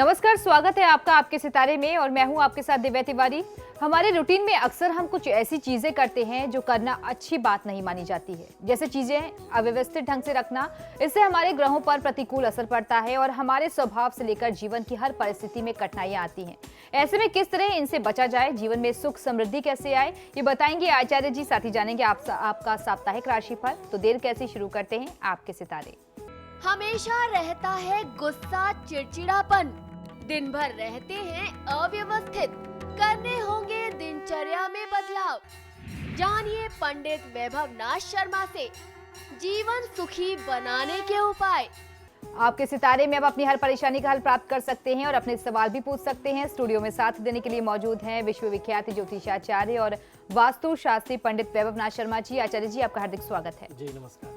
नमस्कार, स्वागत है आपका आपके सितारे में और मैं हूं आपके साथ दिव्या तिवारी। हमारे रूटीन में अक्सर हम कुछ ऐसी चीजें करते हैं जो करना अच्छी बात नहीं मानी जाती है, जैसे चीजें अव्यवस्थित ढंग से रखना। इससे हमारे ग्रहों पर प्रतिकूल असर पड़ता है और हमारे स्वभाव से लेकर जीवन की हर परिस्थिति में कठिनाइयां आती हैं। ऐसे में किस तरह इनसे बचा जाए, जीवन में सुख समृद्धि कैसे आए, ये बताएंगे आचार्य जी। साथ ही जानेंगे आपका साप्ताहिक राशिफल। तो देर कैसे, शुरू करते हैं आपके सितारे। हमेशा रहता है गुस्सा, चिड़चिड़ापन, दिन भर रहते हैं अव्यवस्थित, करने होंगे दिनचर्या में बदलाव। जानिए पंडित वैभव नाथ शर्मा से जीवन सुखी बनाने के उपाय। आपके सितारे में अब अपनी हर परेशानी का हल प्राप्त कर सकते हैं और अपने सवाल भी पूछ सकते हैं। स्टूडियो में साथ देने के लिए मौजूद हैं विश्वविख्यात ज्योतिषाचार्य और वास्तु शास्त्री पंडित वैभव नाथ शर्मा जी। आचार्य जी, आपका हार्दिक स्वागत है। जी नमस्कार।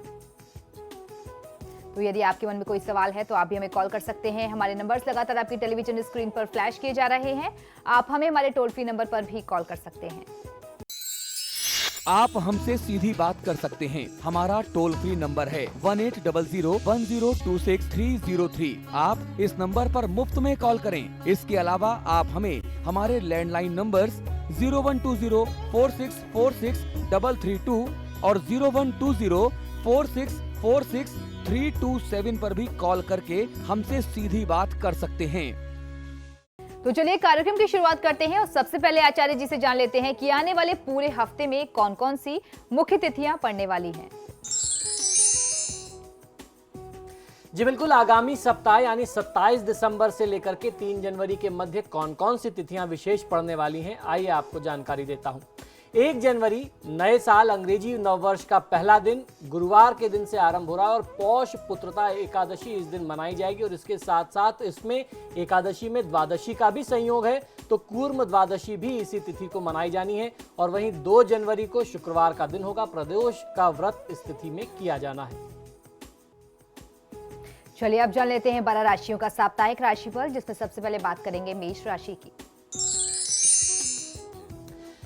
तो यदि आपके मन में कोई सवाल है तो आप भी हमें कॉल कर सकते हैं। हमारे नंबर्स लगातार आपकी टेलीविजन स्क्रीन पर फ्लैश किए जा रहे हैं। आप हमें हमारे टोल फ्री नंबर पर भी कॉल कर सकते हैं। आप हमसे सीधी बात कर सकते हैं। हमारा टोल फ्री नंबर है 180010263003। आप इस नंबर पर मुफ्त में कॉल करें। इसके अलावा आप हमें हमारे लैंडलाइन नंबर्स 012046463332 और 012046463327 पर भी कॉल करके हमसे सीधी बात कर सकते हैं। तो चलिए कार्यक्रम की शुरुआत करते हैं और सबसे पहले आचार्य जी से जान लेते हैं कि आने वाले पूरे हफ्ते में कौन कौन सी मुख्य तिथियां पड़ने वाली हैं। जी बिल्कुल, आगामी सप्ताह यानी 27 दिसंबर से लेकर के 3 जनवरी के मध्य कौन कौन सी तिथियां विशेष पड़ने वाली हैं, आइए आपको जानकारी देता हूं। 1 जनवरी नए साल अंग्रेजी नववर्ष का पहला दिन गुरुवार के दिन से आरंभ हो रहा है और पौष पुत्रता एकादशी इस दिन मनाई जाएगी और इसके साथ साथ इसमें एकादशी में द्वादशी का भी संयोग है, तो कूर्म द्वादशी भी इसी तिथि को मनाई जानी है। और वहीं 2 जनवरी को शुक्रवार का दिन होगा, प्रदोष का व्रत इस तिथि में किया जाना है। चलिए अब जान लेते हैं 12 राशियों का साप्ताहिक राशिफल, जिसमें सबसे पहले बात करेंगे मेष राशि की।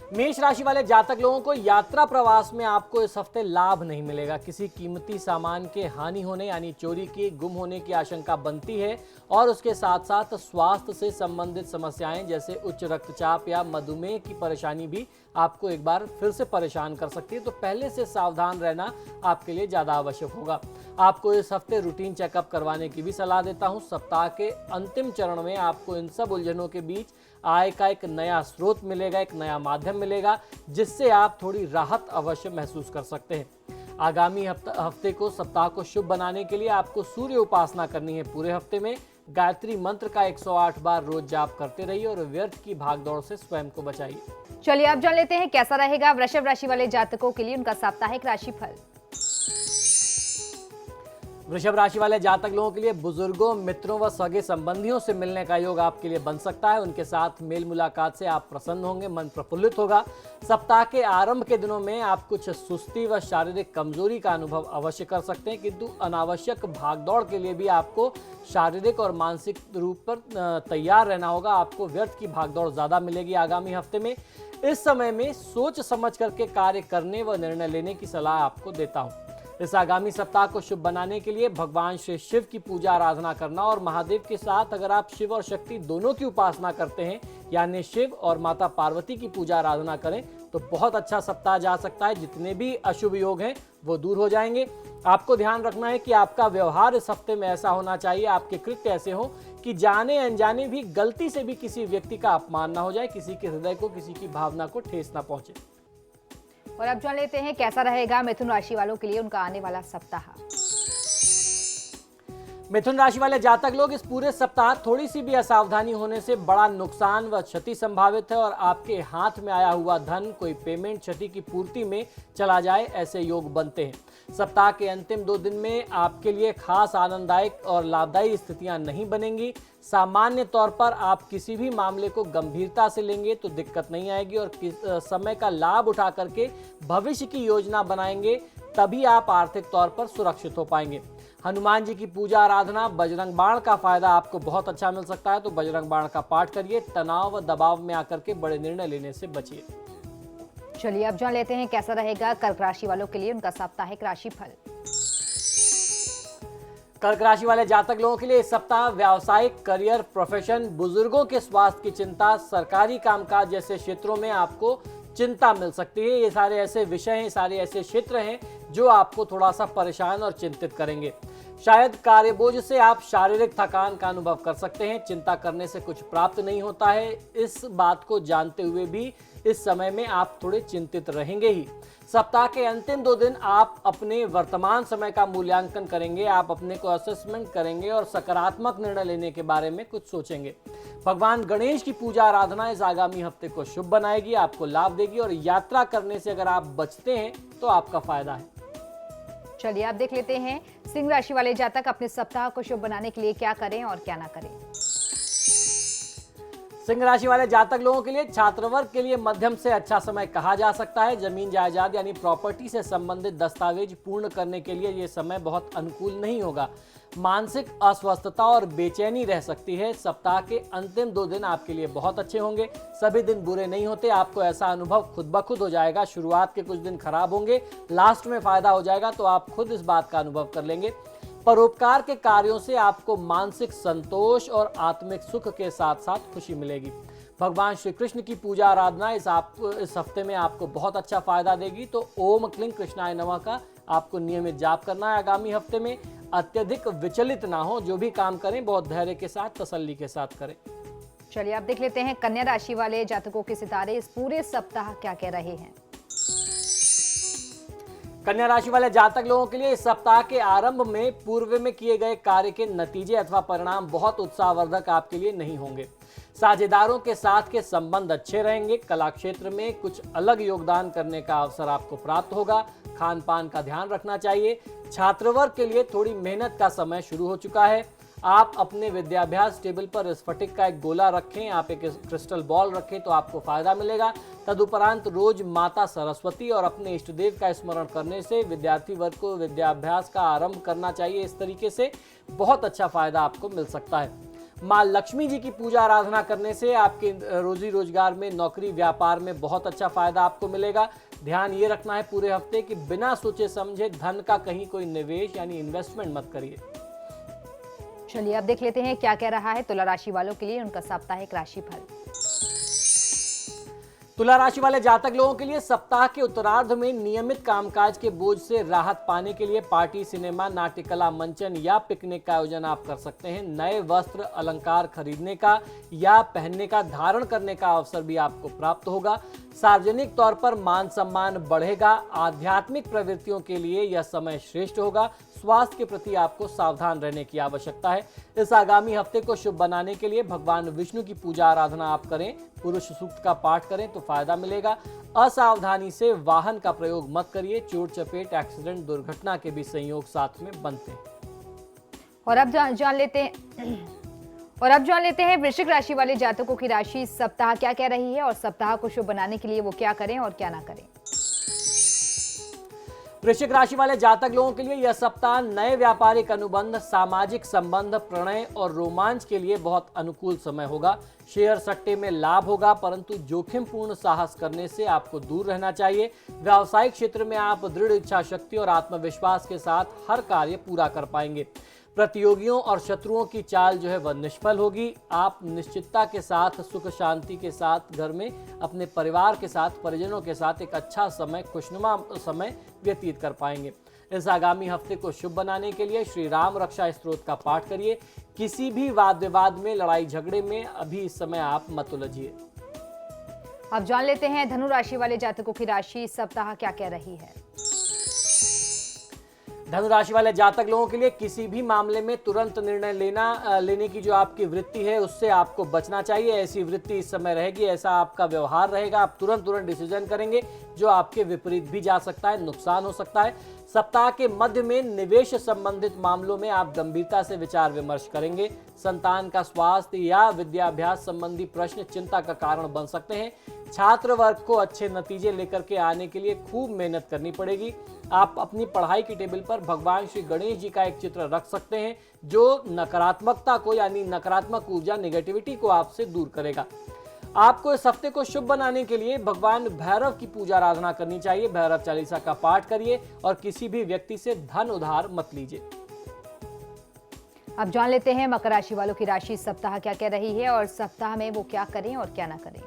मेष राशि वाले जातक लोगों को यात्रा प्रवास में आपको इस हफ्ते लाभ नहीं मिलेगा। किसी कीमती सामान के हानि होने यानी चोरी की, गुम होने की आशंका बनती है और उसके साथ साथ स्वास्थ्य से संबंधित समस्याएं जैसे उच्च रक्तचाप या मधुमेह की परेशानी भी आपको एक बार फिर से परेशान कर सकती है, तो पहले से सावधान रहना आपके लिए ज्यादा आवश्यक होगा। आपको इस हफ्ते रूटीन चेकअप करवाने की भी सलाह देता हूं। सप्ताह के अंतिम चरण में आपको इन सब उलझनों के बीच आय का एक नया स्रोत मिलेगा, एक नया माध्यम मिलेगा, जिससे आप थोड़ी राहत अवश्य महसूस कर सकते हैं। आगामी हफ्ते को सप्ताह को शुभ बनाने के लिए आपको सूर्य उपासना करनी है। पूरे हफ्ते में गायत्री मंत्र का 108 बार रोज जाप करते रहिए और व्यर्थ की भागदौड़ से स्वयं को बचाइए। चलिए अब जान लेते हैं कैसा रहेगा वृषभ राशि वाले जातकों के लिए उनका साप्ताहिक राशिफल। वृषभ राशि वाले जातक लोगों के लिए बुजुर्गों, मित्रों व सगे संबंधियों से मिलने का योग आपके लिए बन सकता है। उनके साथ मेल मुलाकात से आप प्रसन्न होंगे, मन प्रफुल्लित होगा। सप्ताह के आरंभ के दिनों में आप कुछ सुस्ती व शारीरिक कमजोरी का अनुभव अवश्य कर सकते हैं, किंतु अनावश्यक भागदौड़ के लिए भी आपको शारीरिक और मानसिक रूप पर तैयार रहना होगा। आपको व्यर्थ की भागदौड़ ज्यादा मिलेगी आगामी हफ्ते में। इस समय में सोच समझ करके कार्य करने व निर्णय लेने की सलाह आपको देता हूँ। इस आगामी सप्ताह को शुभ बनाने के लिए भगवान श्री शिव की पूजा आराधना करना और महादेव के साथ अगर आप शिव और शक्ति दोनों की उपासना करते हैं यानी शिव और माता पार्वती की पूजा आराधना करें तो बहुत अच्छा सप्ताह जा सकता है। जितने भी अशुभ योग हैं वो दूर हो जाएंगे। आपको ध्यान रखना है कि आपका व्यवहार इस हफ्ते में ऐसा होना चाहिए, आपके कृत्य ऐसे हो कि जाने अनजाने भी गलती से भी किसी व्यक्ति का अपमान ना हो जाए, किसी के हृदय को, किसी की भावना को ठेस ना पहुंचे। और अब जान लेते हैं कैसा रहेगा मिथुन राशि वालों के लिए उनका आने वाला सप्ताह। मिथुन राशि वाले जातक लोग इस पूरे सप्ताह थोड़ी सी भी असावधानी होने से बड़ा नुकसान व क्षति संभावित है और आपके हाथ में आया हुआ धन कोई पेमेंट क्षति की पूर्ति में चला जाए, ऐसे योग बनते हैं। सप्ताह के अंतिम 2 दिन में आपके लिए खास आनंददायक और लाभदायी स्थितियां नहीं बनेंगी। सामान्य तौर पर आप किसी भी मामले को गंभीरता से लेंगे तो दिक्कत नहीं आएगी और समय का लाभ उठा करके भविष्य की योजना बनाएंगे, तभी आप आर्थिक तौर पर सुरक्षित हो पाएंगे। हनुमान जी की पूजा आराधना, बजरंग बाण का फायदा आपको बहुत अच्छा मिल सकता है, तो बजरंग बाण का पाठ करिए। तनाव व दबाव में आकर के बड़े निर्णय लेने से बचिए। चलिए अब जान लेते हैं कैसा रहेगा कर्क राशि वालों के लिए उनका साप्ताहिक राशिफल। कर्क राशि वाले जातक लोगों के लिए इस सप्ताह व्यावसायिक, करियर, प्रोफेशन, बुजुर्गों के स्वास्थ्य की चिंता, सरकारी कामकाज जैसे क्षेत्रों में आपको चिंता मिल सकती है। ये सारे ऐसे विषय हैं, सारे ऐसे क्षेत्र हैं जो आपको थोड़ा सा परेशान और चिंतित करेंगे। शायद कार्यबोझ से आप शारीरिक थकान का अनुभव कर सकते हैं। चिंता करने से कुछ प्राप्त नहीं होता है, इस बात को जानते हुए भी इस समय में आप थोड़े चिंतित रहेंगे ही। सप्ताह के अंतिम 2 दिन आप अपने वर्तमान समय का मूल्यांकन करेंगे, आप अपने को असेसमेंट करेंगे और सकारात्मक निर्णय लेने के बारे में कुछ सोचेंगे। भगवान गणेश की पूजा आराधना इस आगामी हफ्ते को शुभ बनाएगी, आपको लाभ देगी और यात्रा करने से अगर आप बचते हैं तो आपका फायदा है। चलिए आप देख लेते हैं सिंह राशि वाले जातक अपने सप्ताह को शुभ बनाने के लिए क्या करें और क्या ना करें। सिंह राशि वाले जातक लोगों के लिए छात्र वर्ग के लिए मध्यम से अच्छा समय कहा जा सकता है। जमीन जायदाद यानी प्रॉपर्टी से संबंधित दस्तावेज पूर्ण करने के लिए ये समय बहुत अनुकूल नहीं होगा। मानसिक अस्वस्थता और बेचैनी रह सकती है। सप्ताह के अंतिम 2 दिन आपके लिए बहुत अच्छे होंगे। सभी दिन बुरे नहीं होते, आपको ऐसा अनुभव खुद ब खुद हो जाएगा। शुरुआत के कुछ दिन खराब होंगे, लास्ट में फायदा हो जाएगा तो आप खुद इस बात का अनुभव कर लेंगे। परोपकार के कार्यों से आपको मानसिक संतोष और आत्मिक सुख के साथ साथ खुशी मिलेगी। भगवान श्री कृष्ण की पूजा आराधना इस हफ्ते में आपको बहुत अच्छा फायदा देगी। तो ओम क्लीं कृष्णाय नमः का आपको नियमित जाप करना है। आगामी हफ्ते में अत्यधिक विचलित ना हो, जो भी काम करें बहुत धैर्य के साथ, तसल्ली के साथ करें। चलिए आप देख लेते हैं कन्या राशि वाले जातकों के सितारे इस पूरे सप्ताह क्या कह रहे हैं। कन्या राशि वाले जातक लोगों के लिए इस सप्ताह के आरंभ में पूर्व में किए गए कार्य के नतीजे अथवा परिणाम बहुत उत्साहवर्धक आपके लिए नहीं होंगे। साझेदारों के साथ के संबंध अच्छे रहेंगे। कला क्षेत्र में कुछ अलग योगदान करने का अवसर आपको प्राप्त होगा। खान पान का ध्यान रखना चाहिए। छात्र वर्ग के लिए थोड़ी मेहनत का समय शुरू हो चुका है। आप अपने विद्याभ्यास टेबल पर स्फटिक का एक गोला रखें, आप एक क्रिस्टल बॉल रखें तो आपको फायदा मिलेगा। तदुपरांत रोज माता सरस्वती और अपने इष्ट देव का स्मरण करने से विद्यार्थी वर्ग को विद्याभ्यास का आरंभ करना चाहिए। इस तरीके से बहुत अच्छा फायदा आपको मिल सकता है। माँ लक्ष्मी जी की पूजा आराधना करने से आपके रोजी रोजगार में, नौकरी व्यापार में बहुत अच्छा फायदा आपको मिलेगा। ध्यान ये रखना है पूरे हफ्ते कि बिना सोचे समझे धन का कहीं कोई निवेश यानी इन्वेस्टमेंट मत करिए। चलिए अब देख लेते हैं क्या कह रहा है तुला राशि वालों के लिए उनका साप्ताहिक राशिफल। तुला राशि वाले जातक लोगों के लिए सप्ताह के उत्तरार्ध में नियमित कामकाज के बोझ से राहत पाने के लिए पार्टी, सिनेमा, नाट्य कला मंचन या पिकनिक का आयोजन आप कर सकते हैं। नए वस्त्र, अलंकार खरीदने का या पहनने का, धारण करने का अवसर भी आपको प्राप्त होगा। सार्वजनिक तौर पर मान सम्मान बढ़ेगा। आध्यात्मिक प्रवृत्तियों के लिए यह समय श्रेष्ठ होगा। स्वास्थ्य के प्रति आपको सावधान रहने की आवश्यकता है। इस आगामी हफ्ते को शुभ बनाने के लिए भगवान विष्णु की पूजा आराधना आप करें, पुरुष सूक्त का पाठ करें तो फायदा मिलेगा। असावधानी से वाहन का प्रयोग मत करिए। चोट चपेट, एक्सीडेंट, दुर्घटना के भी संयोग साथ में बनते हैं। और अब जान लेते हैं वृश्चिक राशि वाले जातकों की राशि इस सप्ताह क्या कह रही है और सप्ताह को शुभ बनाने के लिए वो क्या करें और क्या ना करें। वृश्चिक राशि वाले जातक लोगों के लिए यह सप्ताह नए व्यापारिक अनुबंध, सामाजिक संबंध, प्रणय और रोमांच के लिए बहुत अनुकूल समय होगा। शेयर सट्टे में लाभ होगा, परंतु जोखिमपूर्ण साहस करने से आपको दूर रहना चाहिए। व्यावसायिक क्षेत्र में आप दृढ़ इच्छा शक्ति और आत्मविश्वास के साथ हर कार्य पूरा कर पाएंगे। प्रतियोगियों और शत्रुओं की चाल जो है वह निष्फल होगी। आप निश्चितता के साथ, सुख शांति के साथ घर में अपने परिवार के साथ, परिजनों के साथ एक अच्छा समय, खुशनुमा समय व्यतीत कर पाएंगे। इस आगामी हफ्ते को शुभ बनाने के लिए श्री राम रक्षा स्तोत्र का पाठ करिए। किसी भी वाद विवाद में, लड़ाई झगड़े में अभी इस समय आप मत उलझिए। अब जान लेते हैं धनु राशि वाले जातकों की राशि इस सप्ताह क्या कह रही है। धनु राशि वाले जातक लोगों के लिए किसी भी मामले में तुरंत निर्णय लेने की जो आपकी वृत्ति है उससे आपको बचना चाहिए। ऐसी वृत्ति इस समय रहेगी, ऐसा आपका व्यवहार रहेगा। आप तुरंत डिसीजन करेंगे जो आपके विपरीत भी जा सकता है, नुकसान हो सकता है। सप्ताह के मध्य में निवेश संबंधित मामलों में आप गंभीरता से विचार विमर्श करेंगे। संतान का स्वास्थ्य या विद्याभ्यास संबंधी प्रश्न चिंता का कारण बन सकते हैं। छात्र वर्ग को अच्छे नतीजे लेकर के आने के लिए खूब मेहनत करनी पड़ेगी। आप अपनी पढ़ाई की टेबल पर भगवान श्री गणेश जी का एक चित्र रख सकते हैं जो नकारात्मकता को यानी नकारात्मक ऊर्जा, नेगेटिविटी को आपसे दूर करेगा। आपको इस हफ्ते को शुभ बनाने के लिए भगवान भैरव की पूजा आराधना करनी चाहिए। भैरव चालीसा का पाठ करिए और किसी भी व्यक्ति से धन उधार मत लीजिए। अब जान लेते हैं मकर राशि वालों की राशि इस सप्ताह क्या कह रही है और सप्ताह में वो क्या करें और क्या ना करें।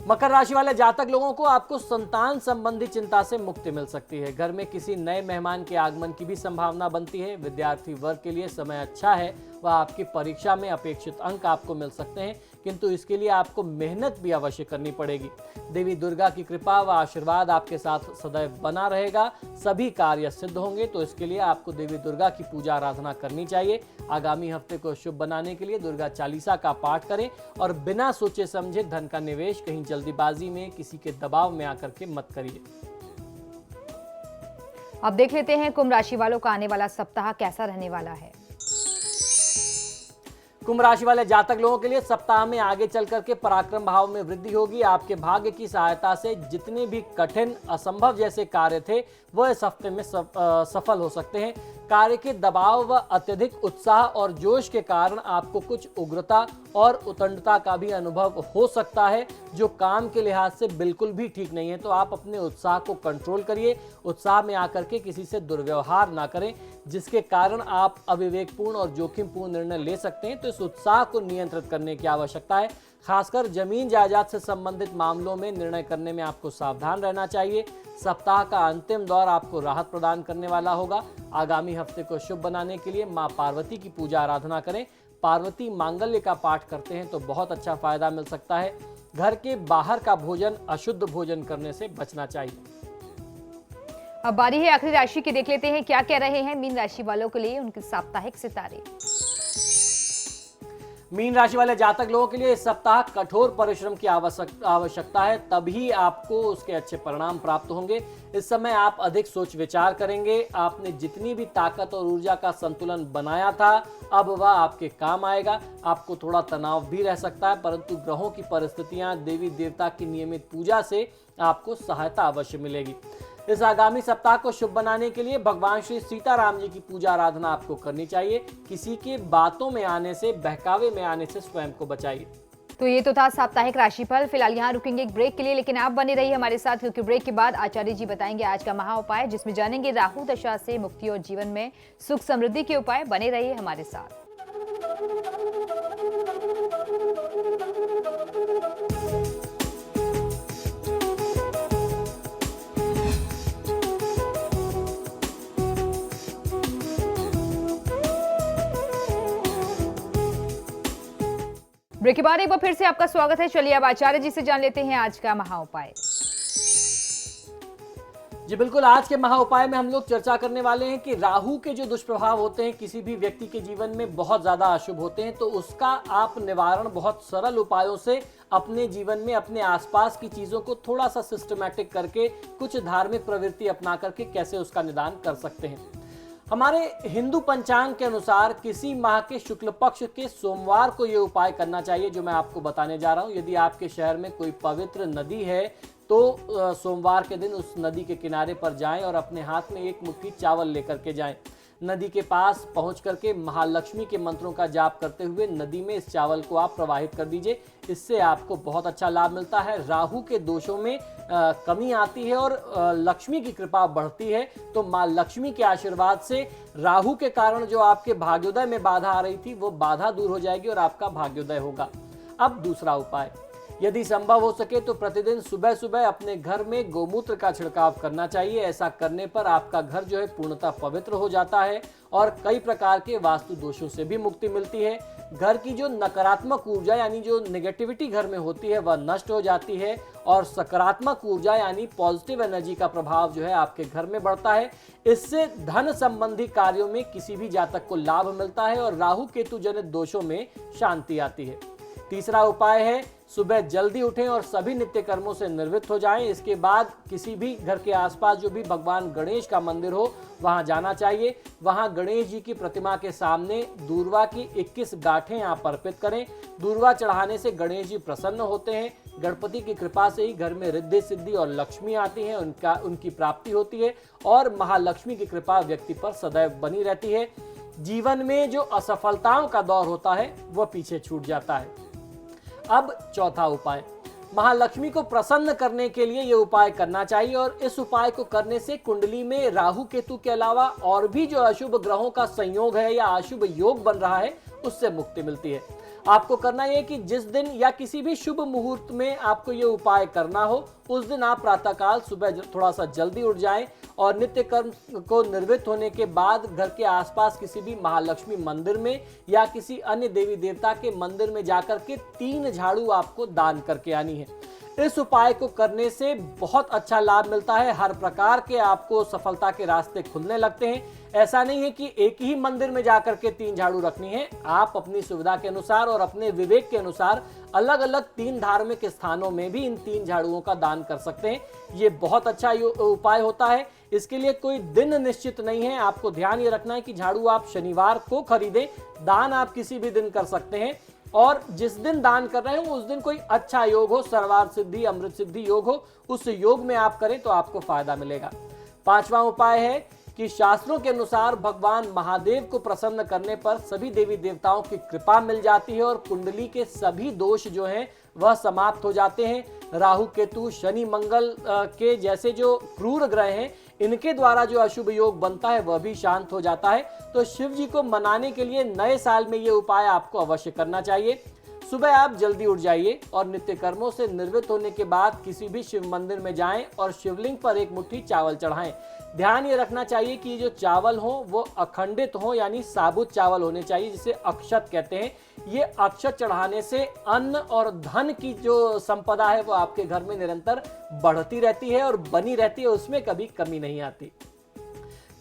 मकर राशि वाले जातक लोगों को आपको संतान संबंधी चिंता से मुक्ति मिल सकती है। घर में किसी नए मेहमान के आगमन की भी संभावना बनती है। विद्यार्थी वर्ग के लिए समय अच्छा है। वह आपकी परीक्षा में अपेक्षित अंक आपको मिल सकते हैं, किंतु इसके लिए आपको मेहनत भी अवश्य करनी पड़ेगी। देवी दुर्गा की कृपा व आशीर्वाद आपके साथ सदैव बना रहेगा। सभी कार्य सिद्ध होंगे, तो इसके लिए आपको देवी दुर्गा की पूजा आराधना करनी चाहिए। आगामी हफ्ते को शुभ बनाने के लिए दुर्गा चालीसा का पाठ करें और बिना सोचे समझे धन का निवेश कहीं जल्दीबाजी में किसी के दबाव में आकर के मत करिए। अब देख लेते हैं कुंभ राशि वालों का आने वाला सप्ताह कैसा रहने वाला है। कुंभ राशि वाले जातक लोगों के लिए सप्ताह में आगे चल करके पराक्रम भाव में वृद्धि होगी। आपके भाग्य की सहायता से जितने भी कठिन असंभव जैसे कार्य थे वह इस हफ्ते में सफल हो सकते हैं। कार्य के दबाव व अत्यधिक उत्साह और जोश के कारण आपको कुछ उग्रता और उतंडता का भी अनुभव हो सकता है, जो काम के लिहाज से बिल्कुल भी ठीक नहीं है। तो आप अपने उत्साह को कंट्रोल करिए। उत्साह में आकर के किसी से दुर्व्यवहार ना करें, जिसके कारण आप अविवेकपूर्ण और जोखिमपूर्ण निर्णय ले सकते हैं। तो इस उत्साह को नियंत्रित करने की आवश्यकता है। खासकर जमीन जायदाद से संबंधित मामलों में निर्णय करने में आपको सावधान रहना चाहिए। सप्ताह का अंतिम दौर आपको राहत प्रदान करने वाला होगा। आगामी हफ्ते को शुभ बनाने के लिए मां पार्वती की पूजा आराधना करें। पार्वती मांगल्य का पाठ करते हैं तो बहुत अच्छा फायदा मिल सकता है। घर के बाहर का भोजन अशुद्ध भोजन करने से बचना चाहिए। अब बारी है आखिरी राशि की, देख लेते हैं क्या कह रहे हैं मीन राशि वालों के लिए उनके साप्ताहिक सितारे। मीन राशि वाले जातक लोगों के लिए इस सप्ताह कठोर परिश्रम की आवश्यकता है, तभी आपको उसके अच्छे परिणाम प्राप्त होंगे। इस समय आप अधिक सोच विचार करेंगे। आपने जितनी भी ताकत और ऊर्जा का संतुलन बनाया था, अब वह आपके काम आएगा। आपको थोड़ा तनाव भी रह सकता है, परंतु ग्रहों की परिस्थितियां, देवी देवता की नियमित पूजा से आपको सहायता अवश्य मिलेगी। इस आगामी सप्ताह को शुभ बनाने के लिए भगवान श्री सीताराम जी की पूजा आराधना आपको करनी चाहिए। किसी के बातों में आने से, बहकावे में आने से स्वयं को बचाइए। तो ये तो था साप्ताहिक राशिफल। फिलहाल यहाँ रुकेंगे एक ब्रेक के लिए, लेकिन आप बने रहिए हमारे साथ, क्योंकि ब्रेक के बाद आचार्य जी बताएंगे आज का महा उपाय, जिसमें जानेंगे राहु दशा से मुक्ति और जीवन में सुख समृद्धि के उपाय। बने रहिए हमारे साथ। ब्रेक के बाद एक बार फिर से आपका स्वागत है। चलिए अब आचार्य जी से जान लेते हैं आज का महा उपाय। जी बिल्कुल, आज के महा उपाय में हम लोग चर्चा करने वाले हैं कि राहु के जो दुष्प्रभाव होते हैं किसी भी व्यक्ति के जीवन में बहुत ज्यादा अशुभ होते हैं, तो उसका आप निवारण बहुत सरल उपायों से अपने जीवन में अपने आसपास की चीजों को थोड़ा सा सिस्टमैटिक करके, कुछ धार्मिक प्रवृत्ति अपना करके कैसे उसका निदान कर सकते हैं। हमारे हिंदू पंचांग के अनुसार किसी माह के शुक्ल पक्ष के सोमवार को ये उपाय करना चाहिए जो मैं आपको बताने जा रहा हूँ। यदि आपके शहर में कोई पवित्र नदी है तो सोमवार के दिन उस नदी के किनारे पर जाएं और अपने हाथ में एक मुट्ठी चावल लेकर के जाएं। नदी के पास पहुंच करके महालक्ष्मी के मंत्रों का जाप करते हुए नदी में इस चावल को आप प्रवाहित कर दीजिए। इससे आपको बहुत अच्छा लाभ मिलता है। राहु के दोषों में कमी आती है और लक्ष्मी की कृपा बढ़ती है। तो माँ लक्ष्मी के आशीर्वाद से राहु के कारण जो आपके भाग्योदय में बाधा आ रही थी वो बाधा दूर हो जाएगी और आपका भाग्योदय होगा। अब दूसरा उपाय, यदि संभव हो सके तो प्रतिदिन सुबह सुबह अपने घर में गोमूत्र का छिड़काव करना चाहिए। ऐसा करने पर आपका घर जो है पूर्णतः पवित्र हो जाता है और कई प्रकार के वास्तु दोषों से भी मुक्ति मिलती है। घर की जो नकारात्मक ऊर्जा यानी जो नेगेटिविटी घर में होती है वह नष्ट हो जाती है और सकारात्मक ऊर्जा यानी पॉजिटिव एनर्जी का प्रभाव जो है आपके घर में बढ़ता है। इससे धन संबंधी कार्यों में किसी भी जातक को लाभ मिलता है और राहु केतु जनित दोषों में शांति आती है। तीसरा उपाय है, सुबह जल्दी उठें और सभी नित्य कर्मों से निवृत्त हो जाएं। इसके बाद किसी भी घर के आसपास जो भी भगवान गणेश का मंदिर हो वहां जाना चाहिए। वहां गणेश जी की प्रतिमा के सामने दूर्वा की 21 गांठें आप अर्पित करें। दूर्वा चढ़ाने से गणेश जी प्रसन्न होते हैं। गणपति की कृपा से ही घर में रिद्धि सिद्धि और लक्ष्मी आती है, उनकी प्राप्ति होती है और महालक्ष्मी की कृपा व्यक्ति पर सदैव बनी रहती है। जीवन में जो असफलताओं का दौर होता है वह पीछे छूट जाता है। अब चौथा उपाय, महालक्ष्मी को प्रसन्न करने के लिए ये उपाय करना चाहिए और इस उपाय को करने से कुंडली में राहु केतु के अलावा और भी जो अशुभ ग्रहों का संयोग है या अशुभ योग बन रहा है उससे मुक्ति मिलती है। आपको करना यह कि जिस दिन या किसी भी शुभ मुहूर्त में आपको ये उपाय करना हो उस दिन आप प्रातःकाल सुबह थोड़ा सा जल्दी उठ जाएं और नित्य कर्म को निवृत्त होने के बाद घर के आसपास किसी भी महालक्ष्मी मंदिर में या किसी अन्य देवी देवता के मंदिर में जाकर के 3 झाड़ू आपको दान करके आनी है। इस उपाय को करने से बहुत अच्छा लाभ मिलता है, हर प्रकार के आपको सफलता के रास्ते खुलने लगते हैं। ऐसा नहीं है कि एक ही मंदिर में जाकर के 3 झाड़ू रखनी है, आप अपनी सुविधा के अनुसार और अपने विवेक के अनुसार अलग अलग 3 धार्मिक स्थानों में भी इन 3 झाड़ुओं का दान कर सकते हैं। ये बहुत अच्छा उपाय होता है। इसके लिए कोई दिन निश्चित नहीं है, आपको ध्यान ये रखना है कि झाड़ू आप शनिवार को खरीदें, दान आप किसी भी दिन कर सकते हैं और जिस दिन दान कर रहे हो उस दिन कोई अच्छा योग हो, सर्वार्थ सिद्धि अमृत सिद्धि योग हो, उस योग में आप करें तो आपको फायदा मिलेगा। 5वां उपाय है कि शास्त्रों के अनुसार भगवान महादेव को प्रसन्न करने पर सभी देवी देवताओं की कृपा मिल जाती है और कुंडली के सभी दोष जो हैं वह समाप्त हो जाते हैं। राहु केतु शनि मंगल के जैसे जो क्रूर ग्रह हैं इनके द्वारा जो अशुभ योग बनता है वह भी शांत हो जाता है। तो शिव जी को मनाने के लिए नए साल में ये उपाय आपको अवश्य करना चाहिए। सुबह आप जल्दी उठ जाइए और नित्य कर्मों से निवृत्त होने के बाद किसी भी शिव मंदिर में जाएं और शिवलिंग पर एक मुट्ठी चावल चढ़ाएं। ध्यान ये रखना चाहिए कि जो चावल हो वो अखंडित हो, यानी साबुत चावल होने चाहिए, जिसे अक्षत कहते हैं। ये अक्षत चढ़ाने से अन्न और धन की जो संपदा है वो आपके घर में निरंतर बढ़ती रहती है और बनी रहती है, उसमें कभी कमी नहीं आती।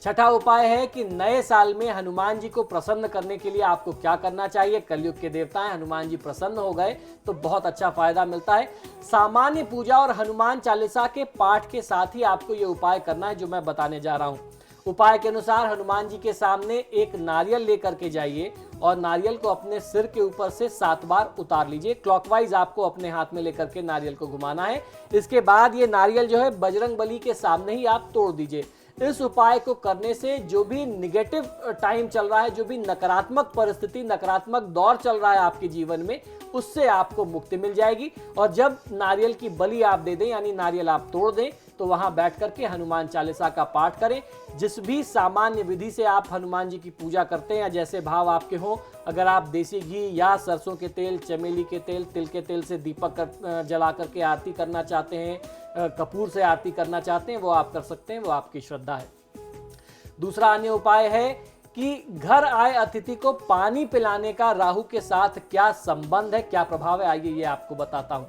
6ठा उपाय है कि नए साल में हनुमान जी को प्रसन्न करने के लिए आपको क्या करना चाहिए। कलयुग के देवता हैं, हनुमान जी प्रसन्न हो गए तो बहुत अच्छा फायदा मिलता है। सामान्य पूजा और हनुमान चालीसा के पाठ के साथ ही आपको ये उपाय करना है जो मैं बताने जा रहा हूँ। उपाय के अनुसार हनुमान जी के सामने एक नारियल लेकर के जाइए और नारियल को अपने सिर के ऊपर से 7 बार उतार लीजिए। क्लॉकवाइज आपको अपने हाथ में लेकर के नारियल को घुमाना है। इसके बाद ये नारियल जो है बजरंग बली के सामने ही आप तोड़ दीजिए। इस उपाय को करने से जो भी निगेटिव टाइम चल रहा है, जो भी नकारात्मक परिस्थिति, नकारात्मक दौर चल रहा है आपके जीवन में, उससे आपको मुक्ति मिल जाएगी। और जब नारियल की बलि आप दे दें, यानी नारियल आप तोड़ दें, तो वहां बैठ करके हनुमान चालीसा का पाठ करें। जिस भी सामान्य विधि से आप हनुमान जी की पूजा करते हैं या जैसे भाव आपके हों, अगर आप देसी घी या सरसों के तेल, चमेली के तेल, तिल के तेल से दीपक जला करके आरती करना चाहते हैं, कपूर से आरती करना चाहते हैं, वो आप कर सकते हैं, वो आपकी श्रद्धा है। दूसरा अन्य उपाय है कि घर आए अतिथि को पानी पिलाने का राहु के साथ क्या संबंध है, क्या प्रभाव है, आइए ये आपको बताता हूं।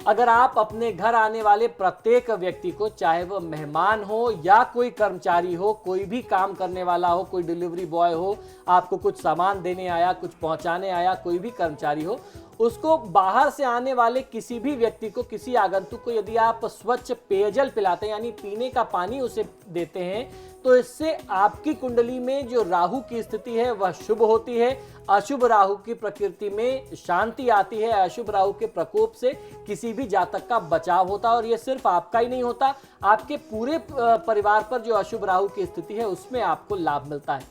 अगर आप अपने घर आने वाले प्रत्येक व्यक्ति को, चाहे वह मेहमान हो या कोई कर्मचारी हो, कोई भी काम करने वाला हो, कोई डिलीवरी बॉय हो, आपको कुछ सामान देने आया, कुछ पहुंचाने आया, कोई भी कर्मचारी हो, उसको बाहर से आने वाले किसी भी व्यक्ति को, किसी आगंतुक को यदि आप स्वच्छ पेयजल पिलाते हैं, यानी पीने का पानी उसे देते हैं, तो इससे आपकी कुंडली में जो राहु की स्थिति है वह शुभ होती है। अशुभ राहु की प्रकृति में शांति आती है। अशुभ राहु के प्रकोप से किसी भी जातक का बचाव होता है और यह सिर्फ आपका ही नहीं होता, आपके पूरे परिवार पर जो अशुभ राहु की स्थिति है उसमें आपको लाभ मिलता है।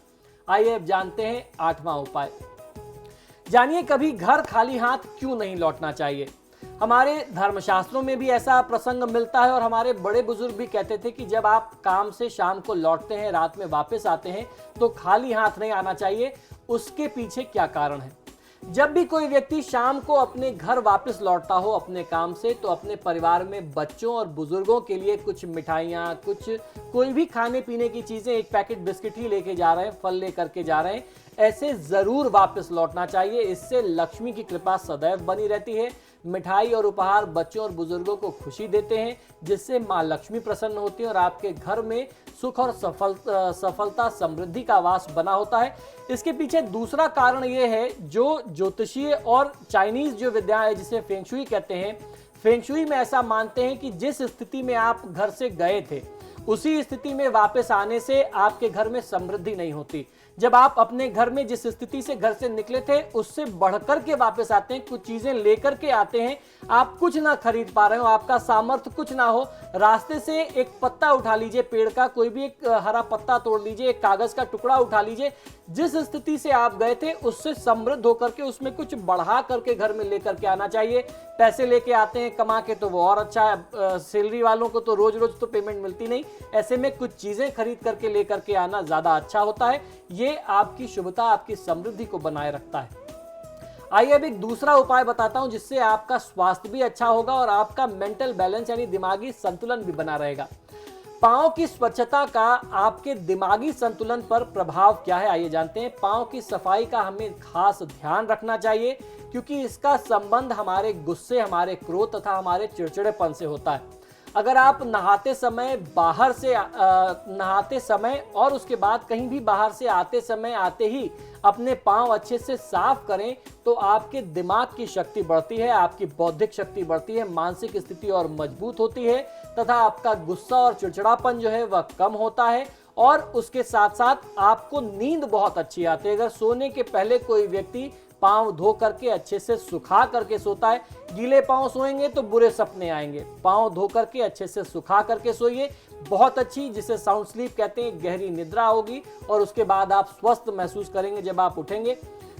आइए अब जानते हैं 8वां उपाय। जानिए कभी घर खाली हाथ क्यों नहीं लौटना चाहिए। हमारे धर्मशास्त्रों में भी ऐसा प्रसंग मिलता है और हमारे बड़े बुजुर्ग भी कहते थे कि जब आप काम से शाम को लौटते हैं, रात में वापस आते हैं, तो खाली हाथ नहीं आना चाहिए। उसके पीछे क्या कारण है? जब भी कोई व्यक्ति शाम को अपने घर वापस लौटता हो अपने काम से, तो अपने परिवार में बच्चों और बुजुर्गों के लिए कुछ मिठाइयाँ, कोई भी खाने पीने की चीजें, एक पैकेट बिस्किट ही लेके जा रहे हैं, फल लेकर के जा रहे हैं, ऐसे जरूर वापस लौटना चाहिए। इससे लक्ष्मी की कृपा सदैव बनी रहती है। मिठाई और उपहार बच्चों और बुजुर्गों को खुशी देते हैं, जिससे माँ लक्ष्मी प्रसन्न होती है और आपके घर में सुख और सफलता समृद्धि का वास बना होता है। इसके पीछे दूसरा कारण ये है, जो ज्योतिषीय और चाइनीज जो विद्या है जिसे फेंगशुई कहते हैं, फेंगशुई में ऐसा मानते हैं कि जिस स्थिति में आप घर से गए थे उसी स्थिति में वापस आने से आपके घर में समृद्धि नहीं होती। जब आप अपने घर में जिस स्थिति से घर से निकले थे उससे बढ़कर के वापस आते हैं, कुछ चीजें लेकर के आते हैं, आप कुछ ना खरीद पा रहे हो, आपका सामर्थ्य कुछ ना हो, रास्ते से एक पत्ता उठा लीजिए, पेड़ का कोई भी एक हरा पत्ता तोड़ लीजिए, एक कागज का टुकड़ा उठा लीजिए, जिस स्थिति से आप गए थे उससे समृद्ध होकर के उसमें कुछ बढ़ा करके घर में लेकर के आना चाहिए। पैसे लेके आते हैं कमा के तो वो और अच्छा है, सैलरी वालों को तो रोज रोज तो पेमेंट मिलती नहीं, ऐसे में कुछ चीजें खरीद करके लेकर के आना ज्यादा अच्छा होता है। ये आपकी शुभता, आपकी समृद्धि को बनाए रखता है। आइए अब एक दूसरा उपाय बताता हूं जिससे आपका स्वास्थ्य भी अच्छा होगा और आपका मेंटल बैलेंस यानी दिमागी संतुलन भी बना रहेगा। पांव की स्वच्छता का आपके दिमागी संतुलन पर प्रभाव क्या है, आइए जानते हैं। पांव की सफाई का हमें खास ध्यान रखना चाहिए क्योंकि इसका संबंध हमारे गुस्से, हमारे क्रोध तथा हमारे चिड़चिड़ेपन से होता है। अगर आप नहाते समय और उसके बाद कहीं भी बाहर से आते ही अपने पांव अच्छे से साफ करें तो आपके दिमाग की शक्ति बढ़ती है, आपकी बौद्धिक शक्ति बढ़ती है, मानसिक स्थिति और मजबूत होती है तथा आपका गुस्सा और चिड़चिड़ापन जो है वह कम होता है। और उसके साथ साथ आपको नींद बहुत अच्छी आती है। अगर सोने के पहले कोई व्यक्ति पांव धो करके अच्छे से सुखा करके सोता है, गीले पांव सोएंगे तो बुरे सपने आएंगे। पांव धो करके अच्छे से सुखा करके सोइए, बहुत अच्छी, जिसे साउंड स्लीप कहते हैं, गहरी निद्रा होगी और उसके बाद आप स्वस्थ महसूस करेंगे जब आप उठेंगे।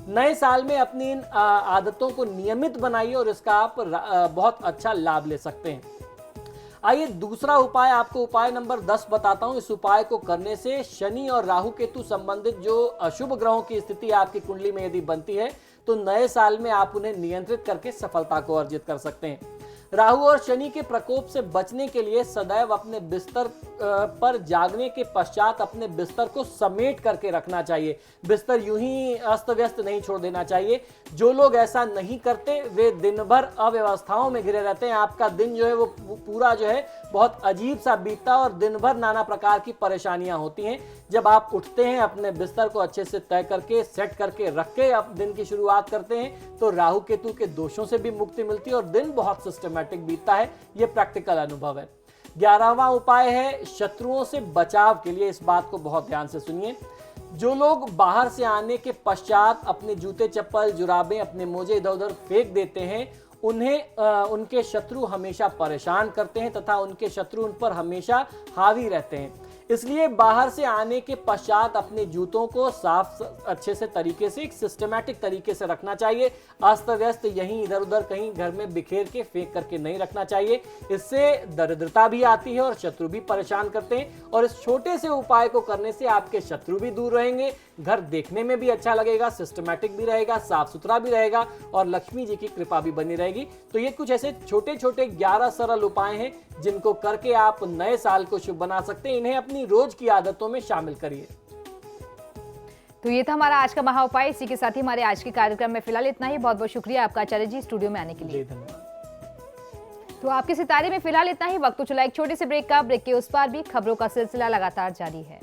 नए साल में अपनी इन आदतों को नियमित बनाइए और इसका आप बहुत अच्छा लाभ ले सकते हैं। आइए दूसरा उपाय, आपको उपाय नंबर 10 बताता हूं। इस उपाय को करने से शनि और राहु केतु संबंधित जो अशुभ ग्रहों की स्थिति आपकी कुंडली में यदि बनती है तो नए साल में आप उन्हें नियंत्रित करके सफलता को अर्जित कर सकते हैं। राहु और शनि के प्रकोप से बचने के लिए सदैव अपने बिस्तर पर जागने के पश्चात अपने बिस्तर को समेट करके रखना चाहिए। बिस्तर यूं ही अस्त व्यस्त नहीं छोड़ देना चाहिए। जो लोग ऐसा नहीं करते वे दिन भर अव्यवस्थाओं में घिरे रहते हैं। आपका दिन जो है वो पूरा जो है बहुत अजीब सा बीतता और दिन भर नाना प्रकार की परेशानियां होती हैं। जब आप उठते हैं, अपने बिस्तर को अच्छे से तय करके सेट करके रख के आप दिन की शुरुआत करते हैं तो राहु केतु के दोषों से भी मुक्ति मिलती है और दिन बहुत सिस्टमैटिक बीतता है। यह प्रैक्टिकल अनुभव है। 11वां उपाय है शत्रुओं से बचाव के लिए। इस बात को बहुत ध्यान से सुनिए। जो लोग बाहर से आने के पश्चात अपने जूते, चप्पल, जुराबें, अपने मोजे इधर उधर फेंक देते हैं, उन्हें उनके शत्रु हमेशा परेशान करते हैं तथा उनके शत्रु उन पर हमेशा हावी रहते हैं। इसलिए बाहर से आने के पश्चात अपने जूतों को साफ अच्छे से तरीके से, एक सिस्टमैटिक तरीके से रखना चाहिए। अस्त व्यस्त यहीं इधर उधर कहीं घर में बिखेर के फेंक करके नहीं रखना चाहिए। इससे दरिद्रता भी आती है और शत्रु भी परेशान करते हैं। और इस छोटे से उपाय को करने से आपके शत्रु भी दूर रहेंगे, घर देखने में भी अच्छा लगेगा, सिस्टमैटिक भी रहेगा, साफ सुथरा भी रहेगा और लक्ष्मी जी की कृपा भी बनी रहेगी। तो ये कुछ ऐसे छोटे छोटे 11 सरल उपाय हैं जिनको करके आप नए साल को शुभ बना सकते हैं। इन्हें अपनी रोज की आदतों में शामिल करिए। तो ये था हमारा आज का महा उपाय। इसी के साथ ही हमारे आज के कार्यक्रम में फिलहाल इतना ही। बहुत बहुत शुक्रिया आपका आचार्य जी स्टूडियो में आने के लिए। धन्यवाद। तो आपके सितारे में फिलहाल इतना ही। वक्त तो चला एक छोटे से ब्रेक का। ब्रेक के उस पार भी खबरों का सिलसिला लगातार जारी है।